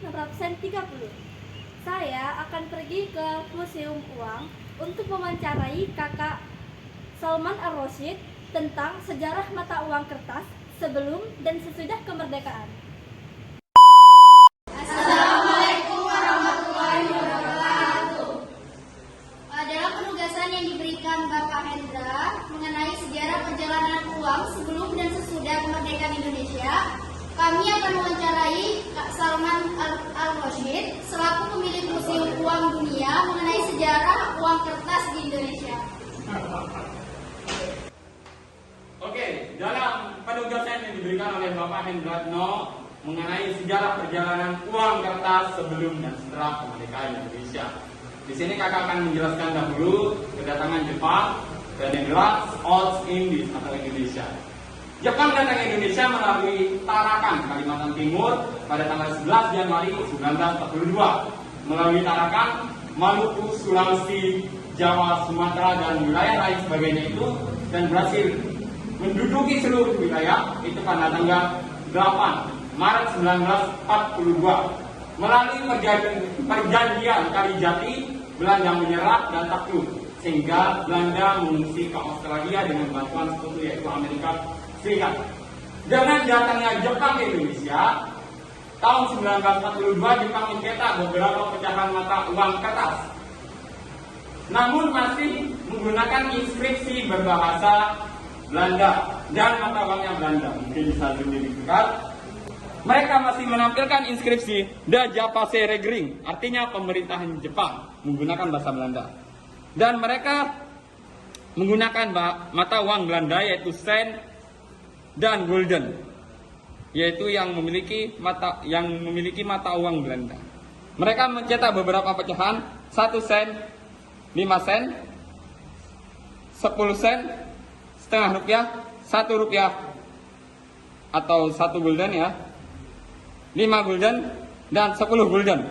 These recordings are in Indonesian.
absen 30. Saya akan pergi ke Museum Uang untuk mewawancarai Kakak Salman Ar-Rasyid tentang sejarah mata uang kertas sebelum dan sesudah kemerdekaan. Assalamualaikum warahmatullahi wabarakatuh. Dalam penugasan yang diberikan Bapak Hendra mengenai sejarah perjalanan uang sebelum dan sesudah kemerdekaan Indonesia, kami akan mewawancarai Kak Salman Ar-Rasyid selaku pemilik Museum Uang Dunia mengenai sejarah uang kertas di Indonesia. Oke, dalam penugasan yang diberikan oleh Bapak Hendratno mengenai sejarah perjalanan uang kertas sebelum dan setelah kemerdekaan Indonesia. Di sini kakak akan menjelaskan dahulu kedatangan Jepang dan yang adalah East Indies atau Indonesia. Jepang datang ke Indonesia melalui Tarakan, Kalimantan Timur pada tanggal 11 Januari 1942. Melalui Tarakan, Maluku, Sulawesi, Jawa, Sumatera, dan wilayah lain sebagainya itu, dan berhasil menduduki seluruh wilayah itu pada tanggal 8 Maret 1942. Melalui perjanjian Kalijati, Belanda menyerah dan takluk, sehingga Belanda mengungsi ke Australia dengan bantuan sekutu yaitu Amerika Serikat. Dengan datangnya Jepang ke Indonesia, tahun 1942 Jepang mencetak beberapa pecahan mata uang kertas. Namun masih menggunakan inskripsi berbahasa Belanda dan mata uangnya Belanda. Mungkin bisa lebih dekat. Mereka masih menampilkan inskripsi Da Japase Regering, artinya pemerintahan Jepang menggunakan bahasa Belanda. Dan mereka menggunakan mata uang Belanda yaitu sen dan gulden, yaitu yang memiliki mata uang Belanda. Mereka mencetak beberapa pecahan 1 sen, 5 sen, 10 sen, setengah rupiah, 1 rupiah atau 1 gulden ya, 5 gulden dan 10 gulden.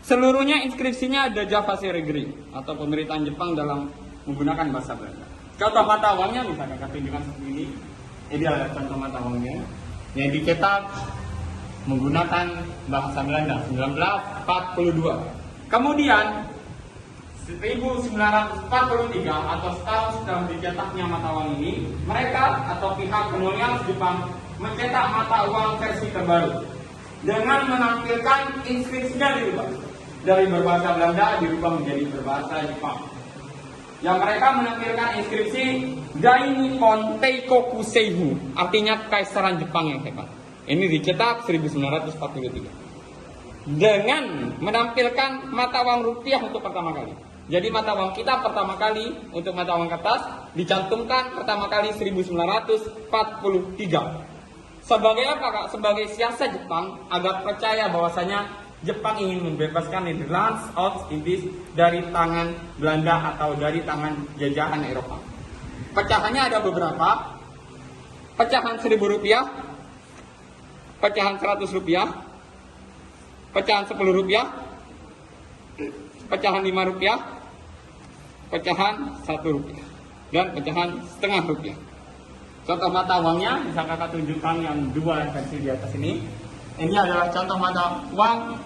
Seluruhnya inskripsinya ada Japase Regering atau pemerintahan Jepang dalam menggunakan bahasa Belanda. Contoh mata uangnya misalnya saya tunjukkan seperti ini. Ini adalah contoh mata uangnya yang dicetak menggunakan bahasa Belanda 1942. Kemudian 1943 atau setahun setelah dicetaknya mata uang ini, mereka atau pihak kolonial Jepang mencetak mata uang versi terbaru dengan menampilkan inskripsinya dirubah dari berbahasa Belanda dirubah menjadi berbahasa Jepang. Yang mereka menampilkan inskripsi Dai Nippon Teikoku Seibu, artinya Kaisaran Jepang yang hebat. Ini dicetak 1943 dengan menampilkan mata uang rupiah untuk pertama kali. Jadi mata uang kita pertama kali untuk mata uang kertas dicantumkan pertama kali 1943. Sebagai apa Kak? Sebagai siasat Jepang agar percaya bahwasanya Jepang ingin membebaskan Netherlands, East Indies dari tangan Belanda atau dari tangan jajahan Eropa. Pecahannya ada beberapa. Pecahan 1.000 rupiah, pecahan 100 rupiah, pecahan 10 rupiah, pecahan 5 rupiah, pecahan 1 rupiah, dan pecahan setengah rupiah. Contoh mata uangnya bisa kakak tunjukkan yang dua versi di atas ini. Ini adalah contoh mata uang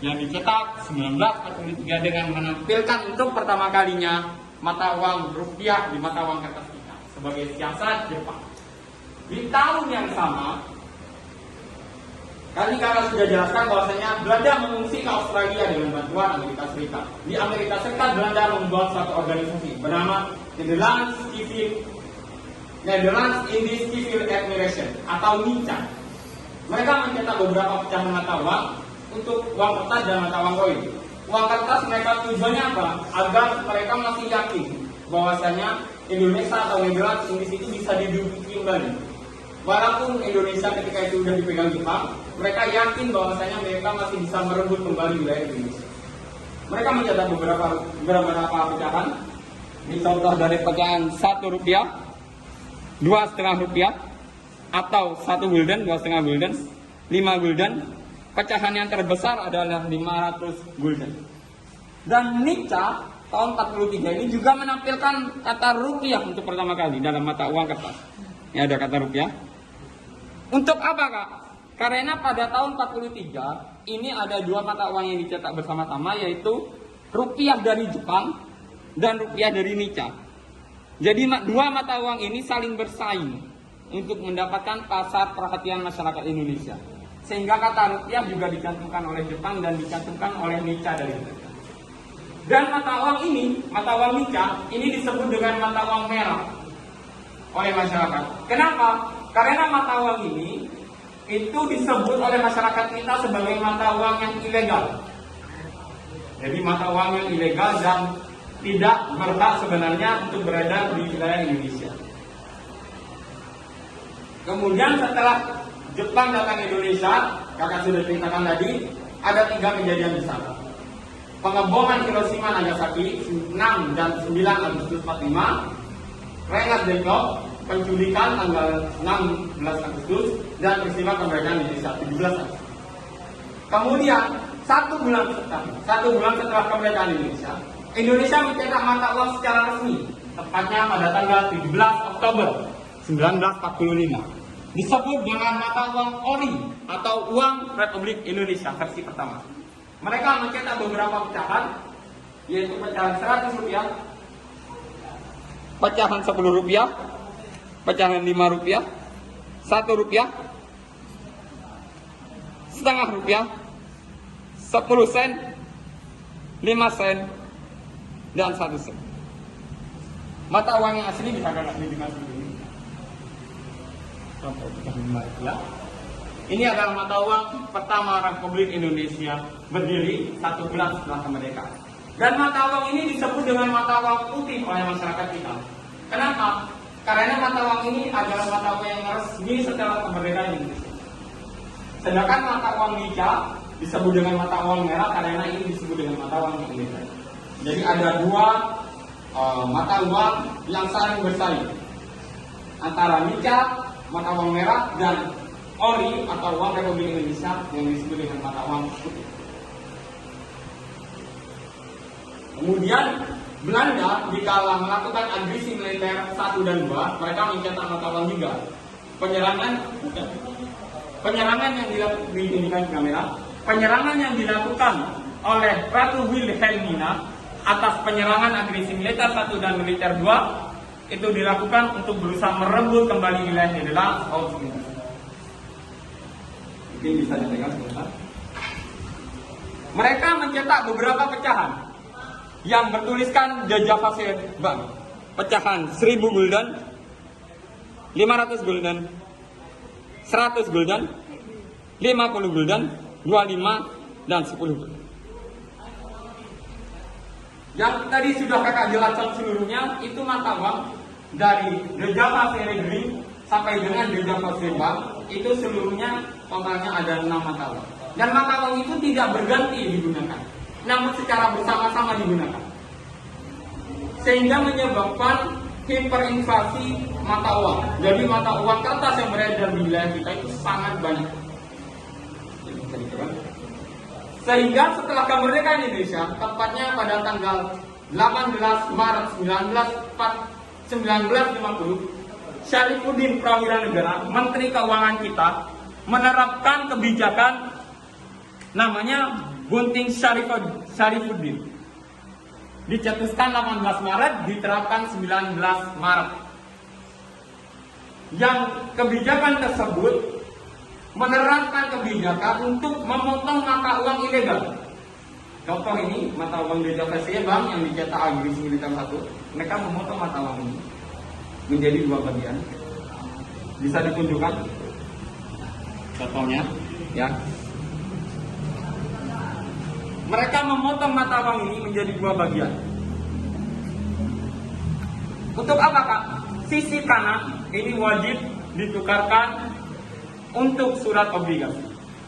yang dicetak 1943 dengan menampilkan untuk pertama kalinya mata uang rupiah di mata uang kertas kita sebagai siasat Jepang. Di tahun yang sama, kali kakak sudah jelaskan bahwasanya Belanda mengungsi ke Australia dengan bantuan Amerika Serikat. Di Amerika Serikat Belanda membuat suatu organisasi bernama Netherlands Indies Civil Administration atau NICA. Mereka mencetak beberapa pecahan mata uang untuk uang kertas dan mata uang koin. Uang kertas mereka tujuannya apa? Agar mereka masih yakin bahwasanya Indonesia atau Netherlands Indies itu bisa diduduki kembali. Walaupun Indonesia ketika itu sudah dipegang Jepang, mereka yakin bahwasanya mereka masih bisa merebut kembali wilayah Indonesia. Mereka mencetak beberapa pecahan. Ini contoh dari pecahan 1 rupiah, 2,5 rupiah, atau 1 gulden, 2,5 gulden, 5 gulden. Pecahan yang terbesar adalah 500 gulden. Dan Nica tahun 43 ini juga menampilkan kata rupiah untuk pertama kali dalam mata uang kertas. Ini ada kata rupiah. Untuk apa Kak? Karena pada tahun 43 ini ada dua mata uang yang dicetak bersama-sama, yaitu rupiah dari Jepang dan rupiah dari Nica. Jadi dua mata uang ini saling bersaing untuk mendapatkan pasar perhatian masyarakat Indonesia. Sehingga kata rupiah juga dicantumkan oleh Jepang dan dicantumkan oleh Nica dari Indonesia. Dan mata uang ini, mata uang Nica, ini disebut dengan mata uang merah oleh masyarakat. Kenapa? Karena mata uang ini itu disebut oleh masyarakat kita sebagai mata uang yang ilegal. Jadi mata uang yang ilegal dan tidak berhak sebenarnya untuk beredar di wilayah Indonesia. Kemudian setelah Jepang datang ke Indonesia, kakak sudah ceritakan tadi, ada 3 kejadian besar. Pengeboman Hiroshima Nagasaki 6 dan 9 Agustus 45, Rengat Dengklok, penculikan tanggal 16 Agustus, dan peristiwa kemerdekaan Indonesia 17 Agustus. Kemudian 1 bulan setelah kemerdekaan Indonesia, Indonesia mencetak mata uang secara resmi, tepatnya pada tanggal 17 Oktober 1945. Disebut dengan mata uang ORI atau Uang Republik Indonesia versi pertama. Mereka mencetak beberapa pecahan, yaitu pecahan 100 rupiah, pecahan 10 rupiah, pecahan 5 rupiah, 1 rupiah, setengah rupiah, 10 sen, 5 sen, dan 1 sen. Mata uang yang asli bisa kakak tunjukkan seperti ini. Contoh pecahan 5 rupiah. Ini adalah mata uang pertama Republik Indonesia berdiri 1 bulan setelah kemerdekaan. Dan mata uang ini disebut dengan mata uang putih oleh masyarakat kita. Kenapa? Karena mata uang ini adalah mata uang yang resmi setelah kemerdekaan Indonesia. Sedangkan mata uang Nica disebut dengan mata uang merah karena ini disebut dengan mata uang Indonesia. Jadi ada dua mata uang yang saling bersaing antara Nica, mata uang merah, dan ORI atau Uang Republik Indonesia yang disebut dengan mata uang putih. Kemudian Belanda dikala melakukan agresi militer 1 dan 2, mereka mencetak mata uang juga. Penyerangan yang dilakukan oleh Ratu Wilhelmina atas penyerangan agresi militer 1 dan militer 2 itu dilakukan untuk berusaha merebut kembali wilayah Nederland tahun 19. Mungkin bisa dipegang sebentar. Mereka mencetak beberapa pecahan yang bertuliskan The Java Bank. Pecahan 1000 gulden, 500 gulden, 100 gulden, 50 gulden, 25, dan 10 gulden. Yang tadi sudah kakak jelaskan seluruhnya, itu mata uang dari The Java Green sampai dengan The Java Bank, itu seluruhnya totalnya ada 6 mata uang. Dan mata uang itu tidak berganti digunakan, namun secara bersama-sama digunakan. Sehingga menyebabkan hiperinflasi mata uang. Jadi mata uang kertas yang beredar di wilayah kita itu sangat banyak. Sehingga setelah kemerdekaan Indonesia, tepatnya pada tanggal 18 Maret 1950, Syarifuddin Prawira Negara, Menteri Keuangan kita, menerapkan kebijakan namanya Gunting Syarifuddin. Dicetuskan 18 Maret, diterapkan 19 Maret. Yang kebijakan tersebut menerapkan kebijakan untuk memotong mata uang ilegal. Contoh ini, mata uang di Java Bank yang dicetak agresi militer 1, mereka memotong mata uang ini menjadi 2 bagian. Bisa ditunjukkan contohnya, ya. Mereka memotong mata uang ini menjadi 2 bagian. Untuk apa, Kak? Sisi kanan ini wajib ditukarkan untuk surat obligasi.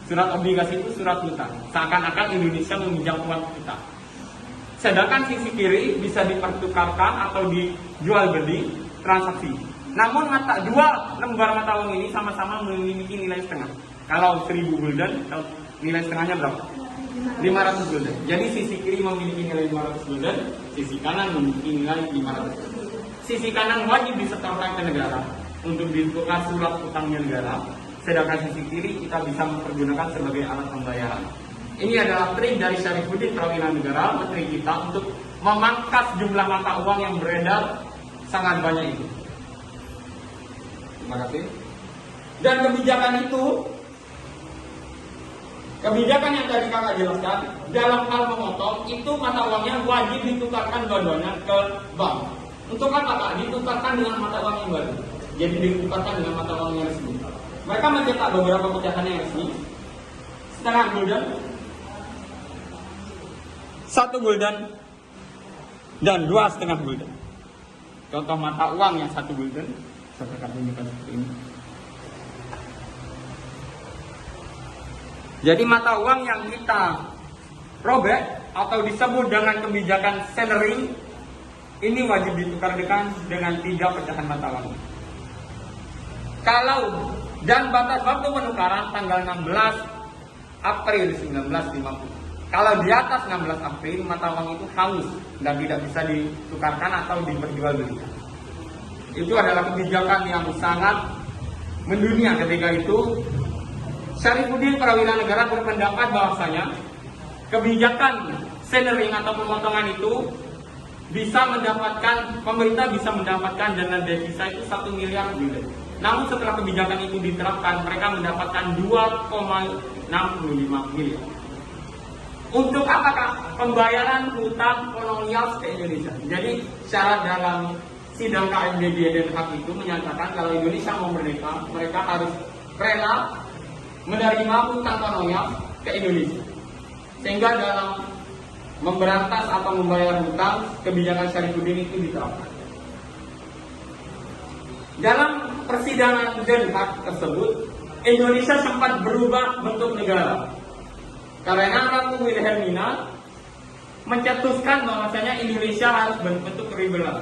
Surat obligasi itu surat hutang. Seakan-akan Indonesia meminjam uang kita. Sedangkan sisi kiri bisa dipertukarkan atau dijual beli transaksi. Namun dua lembar mata uang ini sama-sama memiliki nilai setengah. Kalau 1000 gulden, nilai setengahnya berapa? 500 gulden. Jadi sisi kiri memiliki nilai 500 gulden, sisi kanan memiliki nilai 500 gulden. Sisi kanan wajib disetorkan ke negara untuk ditukar surat utangnya negara. Sedangkan sisi kiri kita bisa mempergunakan sebagai alat pembayaran. Ini adalah trik dari Syarifuddin Prawilan Negara, menteri kita, untuk memangkas jumlah mata uang yang beredar sangat banyak itu. Terima kasih. Dan kebijakan yang tadi kakak jelaskan, dalam hal memotong, itu mata uangnya wajib ditukarkan dua-duanya ke bank. Untuk apa kak? Ditukarkan dengan mata uang yang baru. Jadi ditukarkan dengan mata uang yang resmi. Mereka mencetak beberapa pecahan yang resmi, setengah gulden, 1 gulden, dan 2,5 gulden. Contoh mata uang yang 1 gulden, saya akan tunjukkan seperti ini. Jadi mata uang yang kita robek atau disebut dengan kebijakan centering, ini wajib ditukar dengan 3 pecahan mata uang. Dan batas waktu penukaran tanggal 16 April 1950. Kalau di atas 16 April, mata uang itu hangus dan tidak bisa ditukarkan atau diperjualbelikan. Itu adalah kebijakan yang sangat mendunia ketika itu. Syarifuddin Prawilan Negara berpendapat bahwasanya kebijakan centering atau pemotongan itu pemerintah bisa mendapatkan dana devisa itu 1 miliar gulden. Namun setelah kebijakan itu diterapkan, mereka mendapatkan 2,65 miliar. Untuk apakah? Pembayaran hutang kolonial ke Indonesia. Jadi syarat dalam sidang KMDB Den Haag itu menyatakan kalau Indonesia mau merdeka, mereka harus rela menerima hutang kolonial ke Indonesia. Sehingga dalam memberantas atau membayar hutang, kebijakan Syarifuddin itu diterapkan. Dalam persidangan Den Haag tersebut, Indonesia sempat berubah bentuk negara. Karena Ratu Wilhelmina mencetuskan bahwasanya Indonesia harus berbentuk liberal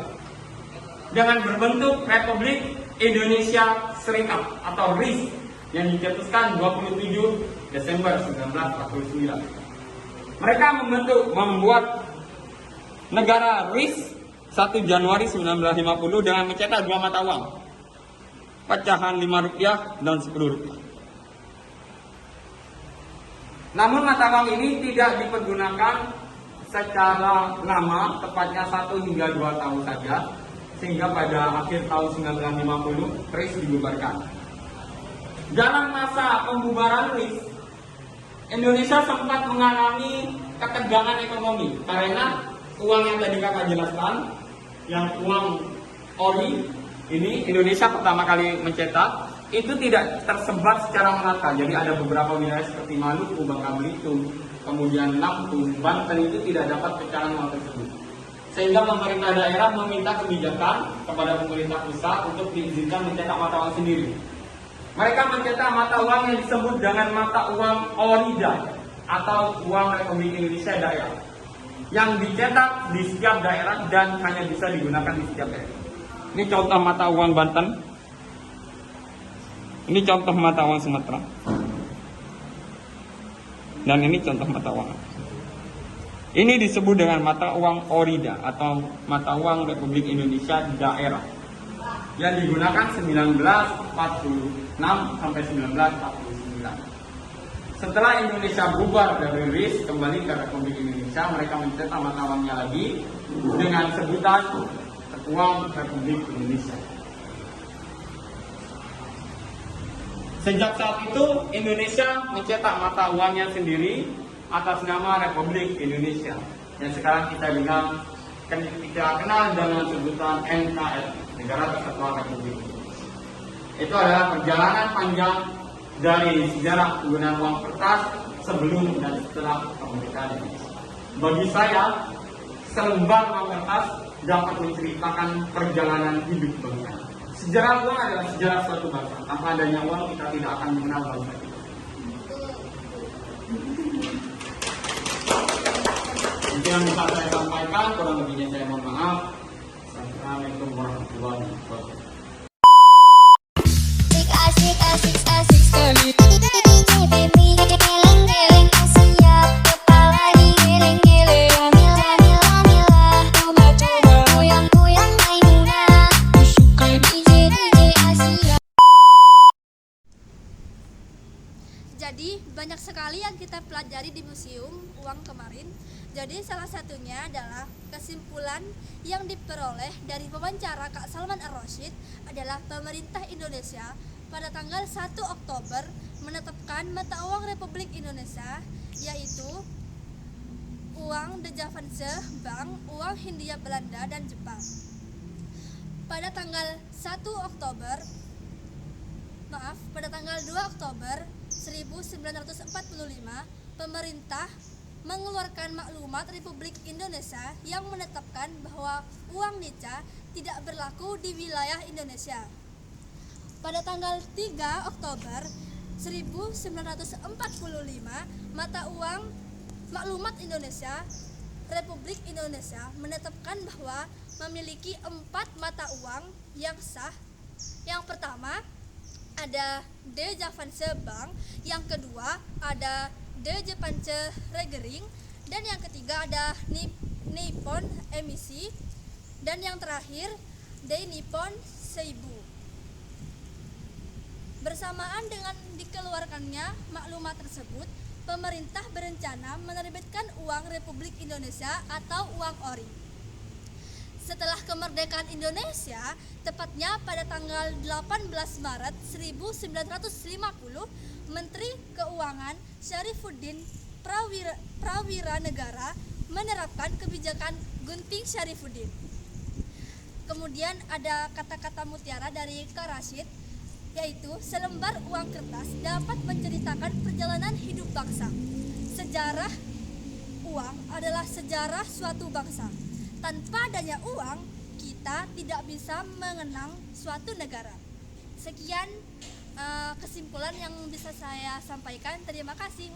dengan berbentuk Republik Indonesia Serikat atau RIS yang dicetuskan 27 Desember 1949. Mereka membuat negara RIS 1 Januari 1950 dengan mencetak 2 mata uang, pecahan Rp5 dan Rp10. Namun mata uang ini tidak dipergunakan secara lama, tepatnya 1 hingga 2 tahun saja, sehingga pada akhir tahun 1950 RIS dibubarkan. Dalam masa pembubaran RIS, Indonesia sempat mengalami ketegangan ekonomi karena uang yang tadi kakak jelaskan, yang uang ori ini Indonesia pertama kali mencetak, itu tidak tersebar secara merata. Jadi ada beberapa wilayah seperti Maluku, Bangka Belitung, kemudian Lampung, Banten itu tidak dapat pecahan uang tersebut. Sehingga pemerintah daerah meminta kebijakan kepada pemerintah pusat untuk diizinkan mencetak mata uang sendiri. Mereka mencetak mata uang yang disebut dengan mata uang orida atau uang Republik Indonesia daerah, yang dicetak di setiap daerah dan hanya bisa digunakan di setiap daerah. Ini contoh mata uang Banten. Ini contoh mata uang Sumatera. Dan ini contoh mata uang. Ini disebut dengan mata uang orida atau mata uang Republik Indonesia daerah, yang digunakan 1946 sampai 1949. Setelah Indonesia bubar dari RIS kembali ke Republik Indonesia, mereka mencetak mata uangnya lagi dengan sebutan uang Republik Indonesia. Sejak saat itu Indonesia mencetak mata uangnya sendiri atas nama Republik Indonesia, yang sekarang kita kenal dengan sebutan NKRI, Negara Kesatuan Republik Indonesia. Itu adalah perjalanan panjang dari sejarah penggunaan uang kertas sebelum dan setelah kemerdekaan Indonesia. Bagi saya, selembar uang kertas dapat menceritakan perjalanan hidup bangsa. Sejarah uang adalah sejarah suatu bangsa. Tanpa adanya uang, kita tidak akan mengenal bangsa kita. Itu yang bisa saya sampaikan, kurang lebihnya saya mohon maaf. Assalamualaikum warahmatullahi wabarakatuh. Jadi banyak sekali yang kita pelajari di museum uang kemarin. Jadi salah satunya adalah kesimpulan yang diperoleh dari wawancara Kak Salman Ar-Rasyid adalah pemerintah Indonesia pada tanggal 1 Oktober menetapkan mata uang Republik Indonesia yaitu uang De Javanse Bank, uang Hindia Belanda dan Jepang. Pada tanggal 2 Oktober 1945, pemerintah mengeluarkan maklumat Republik Indonesia yang menetapkan bahwa uang nica tidak berlaku di wilayah Indonesia. Pada tanggal 3 Oktober 1945, mata uang maklumat Indonesia Republik Indonesia menetapkan bahwa memiliki 4 mata uang yang sah. Yang pertama ada De Javanse Bank, yang kedua ada De Japanse Regering, dan yang ketiga ada Nippon Emisi, dan yang terakhir De Nippon Seibu. Bersamaan dengan dikeluarkannya maklumat tersebut, pemerintah berencana menerbitkan uang Republik Indonesia atau uang ori. Setelah kemerdekaan Indonesia, tepatnya pada tanggal 18 Maret 1950, Menteri Keuangan Syarifuddin Prawira Negara menerapkan kebijakan Gunting Syarifuddin. Kemudian ada kata-kata mutiara dari Kak Rashid, yaitu selembar uang kertas dapat menceritakan perjalanan hidup bangsa. Sejarah uang adalah sejarah suatu bangsa. Tanpa adanya uang, kita tidak bisa mengenang suatu negara. Sekian kesimpulan yang bisa saya sampaikan. Terima kasih.